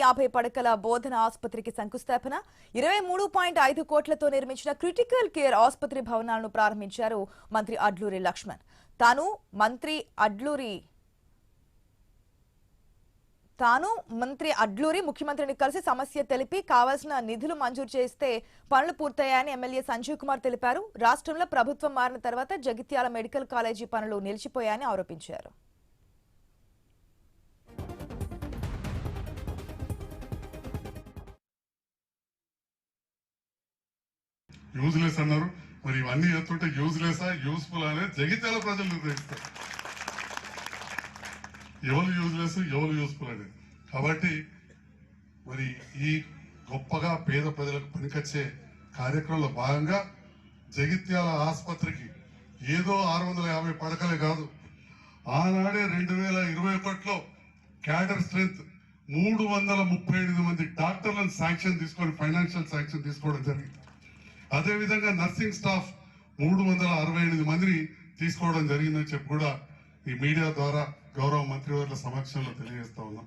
50 పడకల బోధన ఆసుపత్రికి శంకుస్థాపన 23.5 కోట్లతో నిర్మించిన క్రిటికల్ కేర్ ఆసుపత్రి భవనాలను ప్రారంభించారు మంత్రి అడ్లూరి లక్ష్మణ్. తాను మంత్రి అడ్లూరి ముఖ్యమంత్రిని కలిసి సమస్య తెలిపి కావాల్సిన నిధులు మంజూరు చేస్తే పనులు పూర్తయ్యాయని ఎమ్మెల్యే సంజీవ్ కుమార్ తెలిపారు. రాష్ట్రంలో ప్రభుత్వం మారిన తర్వాత జగిత్యాల మెడికల్ కాలేజీ పనులు నిలిచిపోయాయని ఆరోపించారు. యూజ్లెస్ అన్నారు. మరి ఇవన్నీ చేస్తుంటే యూజ్లెసా యూస్ఫుల్ అనేది జగిత్యాల ప్రజలు నిర్ణయిస్తారు. ఎవరు యూజ్లెస్ ఎవరు యూస్ఫుల్ అనేది. కాబట్టి మరి ఈ గొప్పగా పేద ప్రజలకు పనికొచ్చే కార్యక్రమంలో భాగంగా జగిత్యాల ఆసుపత్రికి ఏదో 650 పడకలే కాదు, ఆనాడే 2021లో క్యాడర్ స్ట్రెంత్ 338 మంది డాక్టర్లను శాంక్షన్ తీసుకొని ఫైనాన్షియల్ శాంక్షన్ తీసుకోవడం జరిగింది. అదేవిధంగా నర్సింగ్ స్టాఫ్ 368 మందిని తీసుకోవడం జరిగిందని చెప్పి కూడా ఈ మీడియా ద్వారా గౌరవ మంత్రివర్యుల సమక్షంలో తెలియజేస్తా ఉన్నాం.